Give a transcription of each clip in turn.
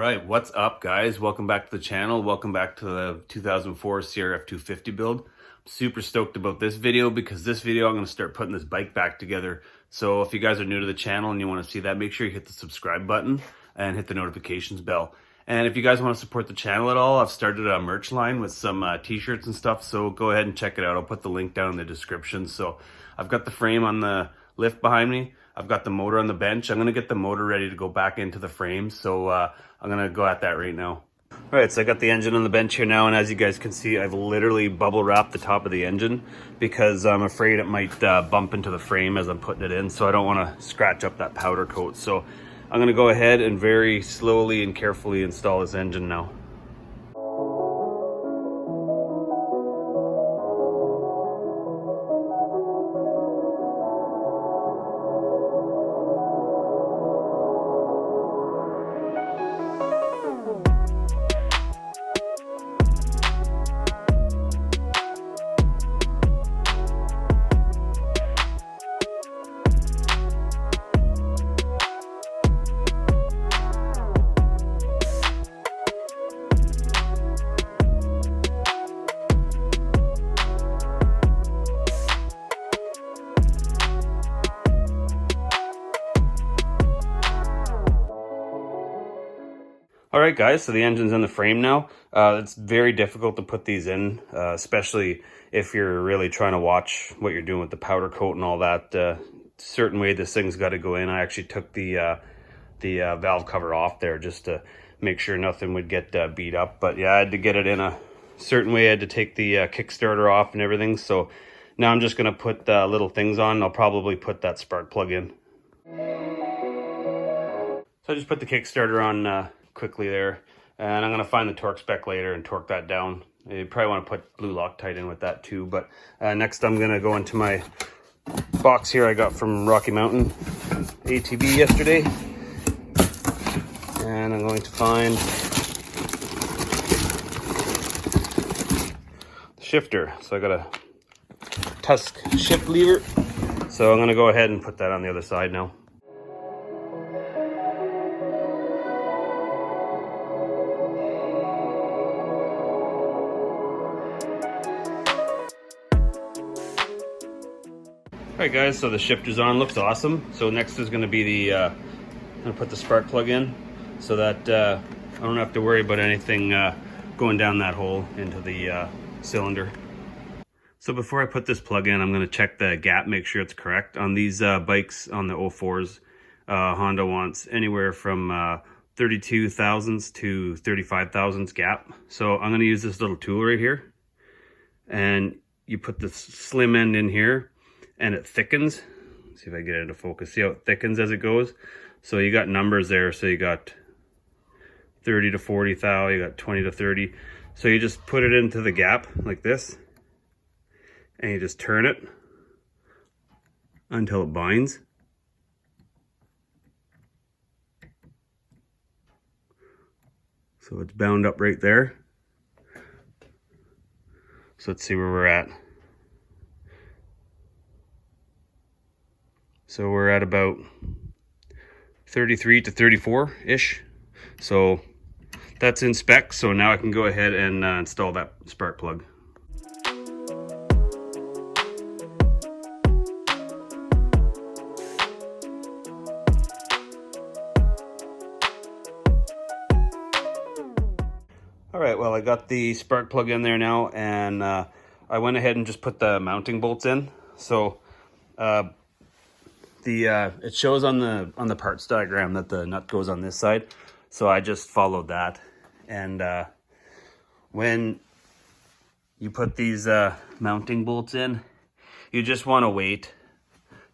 right, what's up guys? Welcome back to the channel. Welcome back to the 2004 CRF250 build. I'm super stoked about this video because this video I'm going to start putting this bike back together. So if you guys are new to the channel and you want to see that, make sure you hit the subscribe button and hit the notifications bell. And if you guys want to support the channel at all, I've started a merch line with some t-shirts and stuff, so go ahead and check it out. I'll put the link down in the description. So I've got the frame on the lift behind me. I've got the motor on the bench. I'm going to get the motor ready to go back into the frame, so I'm going to go at that right now. All right, so I got the engine on the bench here now, and as you guys can see, I've literally bubble wrapped the top of the engine because I'm afraid it might bump into the frame as I'm putting it in, so I don't want to scratch up that powder coat. So I'm going to go ahead and very slowly and carefully install this engine now. All right, guys, so the engine's in the frame now. It's very difficult to put these in, especially if you're really trying to watch what you're doing with the powder coat and all that. Certain way this thing's got to go in. I actually took the valve cover off there just to make sure nothing would get beat up. But yeah, I had to get it in a certain way. I had to take the Kickstarter off and everything. So now I'm just going to put little things on. I'll probably put that spark plug in. So I just put the Kickstarter on quickly there, and I'm going to find the torque spec later and torque that down. You probably want to put blue Loctite in with that too. But next I'm going to go into my box here I got from Rocky Mountain ATV yesterday, and I'm going to find the shifter. So I got a Tusk shift lever, so I'm going to go ahead and put that on the other side now. Alright guys, so the shifter's on, looks awesome. So next is going to be the, I'm going to put the spark plug in so that I don't have to worry about anything going down that hole into the cylinder. So before I put this plug in, I'm going to check the gap, make sure it's correct. On these bikes, on the 04s, Honda wants anywhere from 32 thousandths to 35 thousandths gap. So I'm going to use this little tool right here, and you put the slim end in here, and it thickens. Let's see if I get it into focus. See how it thickens as it goes? So you got numbers there. So you got 30 to 40 thou, you got 20 to 30. So you just put it into the gap like this, and you just turn it until it binds. So it's bound up right there. So let's see where we're at. So we're at about 33 to 34-ish. So that's in spec. So now I can go ahead and install that spark plug. All right, well, I got the spark plug in there now, and I went ahead and just put the mounting bolts in. So it shows on the parts diagram that the nut goes on this side, so I just followed that. And when you put these mounting bolts in, you just want to wait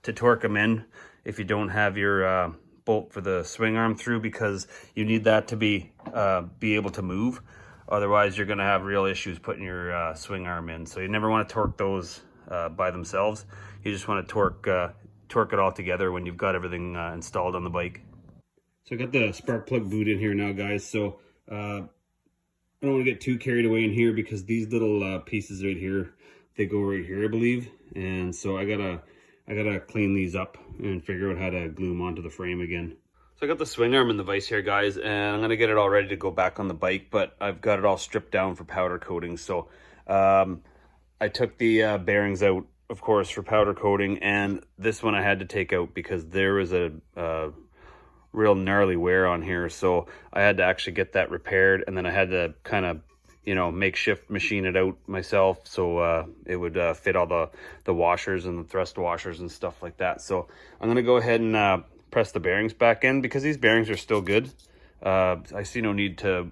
to torque them in if you don't have your bolt for the swing arm through, because you need that to be able to move. Otherwise you're going to have real issues putting your swing arm in. So you never want to torque those by themselves. You just want to torque it all together when you've got everything installed on the bike. So I got the spark plug boot in here now, guys. So I don't want to get too carried away in here because these little pieces right here, they go right here, I believe. And so I gotta clean these up and figure out how to glue them onto the frame again. So I got the swing arm and the vise here, guys, and I'm gonna get it all ready to go back on the bike, but I've got it all stripped down for powder coating. So I took the bearings out, of course, for powder coating, and this one I had to take out because there was a real gnarly wear on here. So I had to actually get that repaired, and then I had to kind of, you know, makeshift machine it out myself so it would fit all the washers and the thrust washers and stuff like that. So I'm gonna go ahead and press the bearings back in because these bearings are still good. I see no need to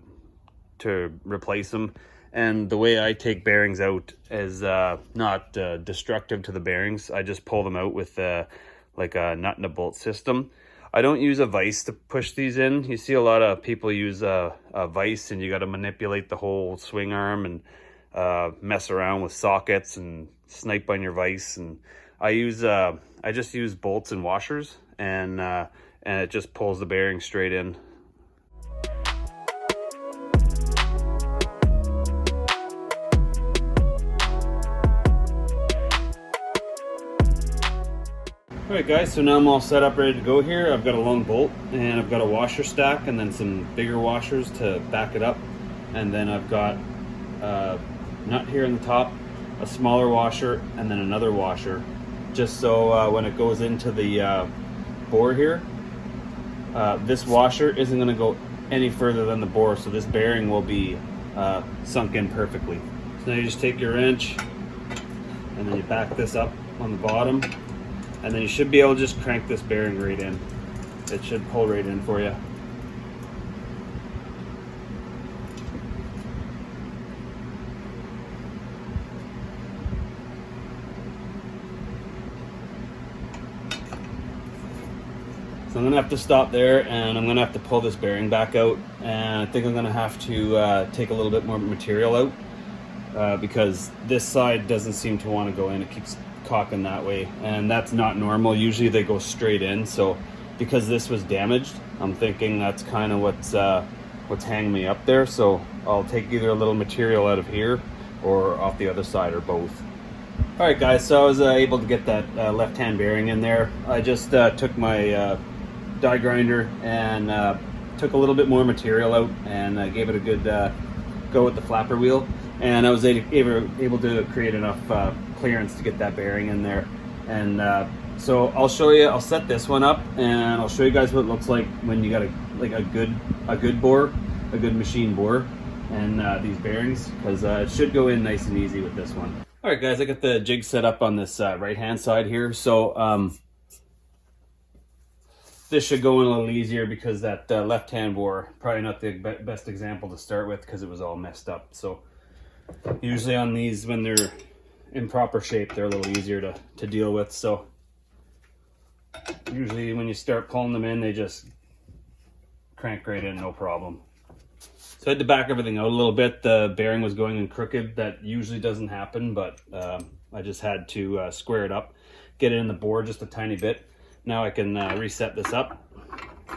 replace them. And the way I take bearings out is not destructive to the bearings. I just pull them out with like a nut and a bolt system. I don't use a vise to push these in. You see a lot of people use a vise, and you got to manipulate the whole swing arm and mess around with sockets and snipe on your vise. And I just use bolts and washers, and it just pulls the bearing straight in. All right, guys, so now I'm all set up, ready to go here. I've got a long bolt, and I've got a washer stack, and then some bigger washers to back it up. And then I've got a nut here in the top, a smaller washer, and then another washer, just so when it goes into the bore here, this washer isn't going to go any further than the bore, so this bearing will be sunk in perfectly. So now you just take your wrench, and then you back this up on the bottom, and then you should be able to just crank this bearing right in. It should pull right in for you. So I'm gonna have to stop there, and I'm gonna have to pull this bearing back out, and I think I'm gonna have to take a little bit more material out because this side doesn't seem to want to go in. It keeps cocking that way, and that's not normal. Usually they go straight in. So because this was damaged, I'm thinking that's kind of what's hanging me up there. So I'll take either a little material out of here or off the other side, or both. All right, guys, so I was able to get that left-hand bearing in there. I just took my die grinder and took a little bit more material out, and gave it a good go with the flapper wheel, and I was able to create enough clearance to get that bearing in there. And so I'll show you, I'll set this one up, and I'll show you guys what it looks like when you got a good bore, a good machine bore, and these bearings, because it should go in nice and easy with this one. All right, guys, I got the jig set up on this right hand side here. So this should go in a little easier because that left hand bore, probably not the best example to start with because it was all messed up. So usually on these, when they're in proper shape, they're a little easier to deal with. So usually when you start pulling them in, they just crank right in, no problem. So I had to back everything out a little bit. The bearing was going in crooked. That usually doesn't happen, but I just had to square it up, get it in the bore just a tiny bit. Now I can reset this up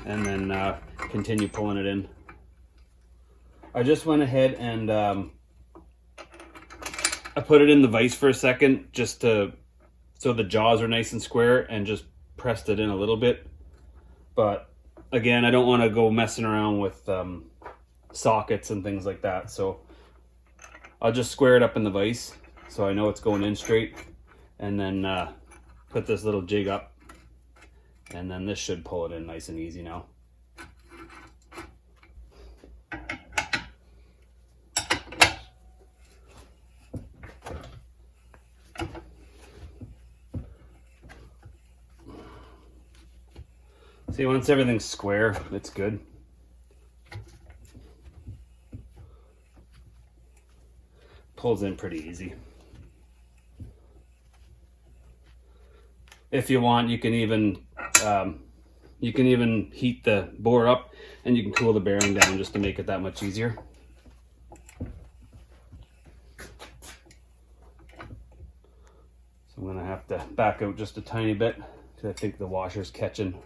and then continue pulling it in. I just went ahead and I put it in the vise for a second just so the jaws are nice and square, and just pressed it in a little bit. But again, I don't want to go messing around with sockets and things like that, so I'll just square it up in the vise so I know it's going in straight, and then put this little jig up, and then this should pull it in nice and easy now. See, once everything's square, it's good. Pulls in pretty easy. If you want, you can even heat the bore up, and you can cool the bearing down just to make it that much easier. So I'm gonna have to back out just a tiny bit because I think the washer's catching.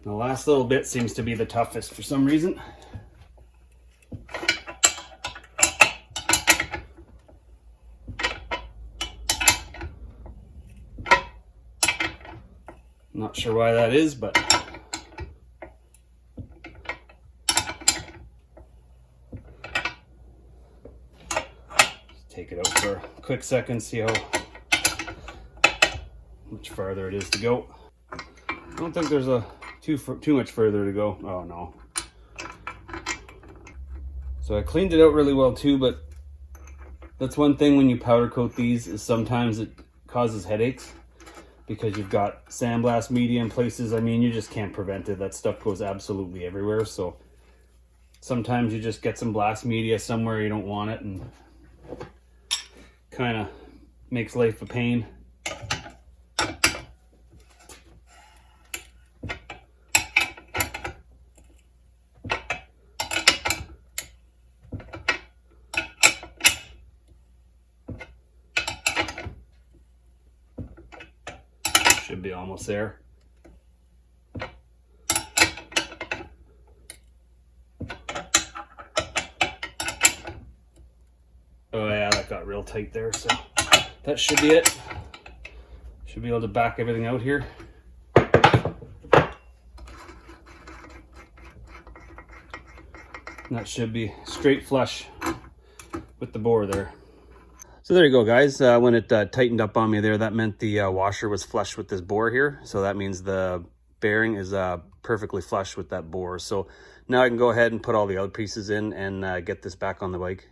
The last little bit seems to be the toughest for some reason. Not sure why that is, but take it out for a quick second, see how much farther it is to go. I don't think there's too much further to go. Oh no. So I cleaned it out really well too, but that's one thing when you powder coat these is sometimes it causes headaches because you've got sandblast media in places. I mean, you just can't prevent it. That stuff goes absolutely everywhere. So sometimes you just get some blast media somewhere you don't want it and kind of makes life a pain. Should be almost there. Oh yeah, that got real tight there, so that should be it. Should be able to back everything out here. And that should be straight flush with the bore there. So there you go, guys. When it tightened up on me there, that meant the washer was flush with this bore here. So that means the bearing is perfectly flush with that bore. So now I can go ahead and put all the other pieces in and get this back on the bike.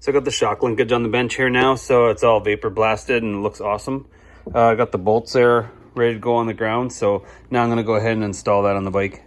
So I got the shock linkage on the bench here now, so it's all vapor blasted and it looks awesome. I got the bolts there ready to go on the ground, so now I'm going to go ahead and install that on the bike.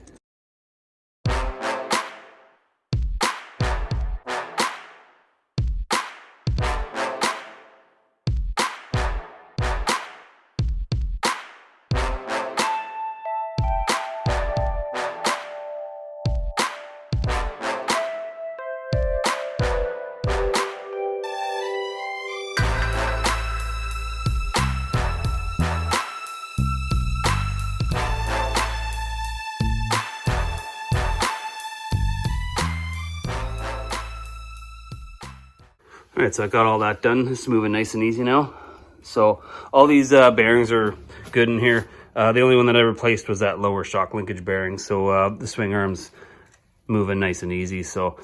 All right, so I got all that done. It's moving nice and easy now. So all these bearings are good in here. The only one that I replaced was that lower shock linkage bearing. So the swing arm's moving nice and easy. So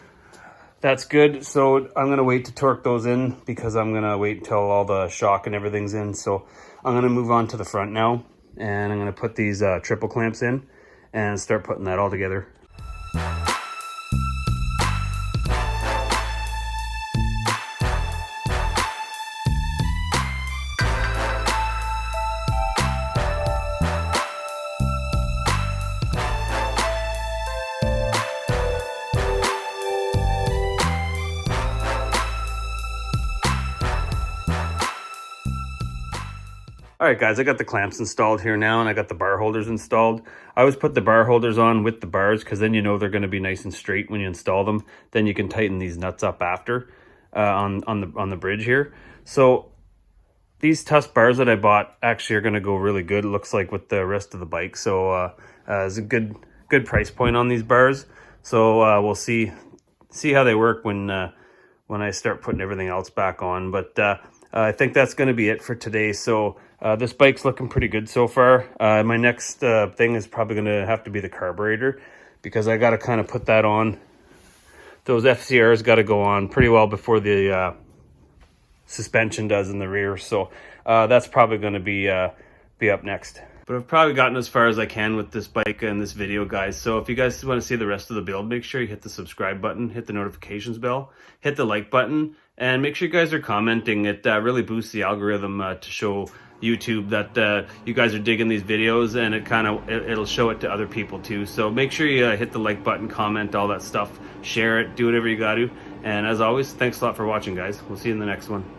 that's good. So I'm gonna wait to torque those in because I'm gonna wait until all the shock and everything's in. So I'm gonna move on to the front now, and I'm gonna put these triple clamps in and start putting that all together. All right, guys, I got the clamps installed here now, and I got the bar holders installed. I always put the bar holders on with the bars because then you know they're going to be nice and straight when you install them. Then you can tighten these nuts up after on the bridge here. So these Tusk bars that I bought actually are going to go really good, it looks like, with the rest of the bike. So it's a good price point on these bars. So we'll see how they work when I start putting everything else back on. But I think that's going to be it for today. So this bike's looking pretty good so far. My next thing is probably going to have to be the carburetor, because I got to kind of put that on. Those FCRs got to go on pretty well before the suspension does in the rear. So that's probably going to be up next. But I've probably gotten as far as I can with this bike and this video, guys. So if you guys want to see the rest of the build, make sure you hit the subscribe button, hit the notifications bell, hit the like button, and make sure you guys are commenting. It really boosts the algorithm to show YouTube that you guys are digging these videos, and it'll show it to other people too. So make sure you hit the like button, comment, all that stuff, share it, do whatever you got to. And as always, thanks a lot for watching, guys. We'll see you in the next one.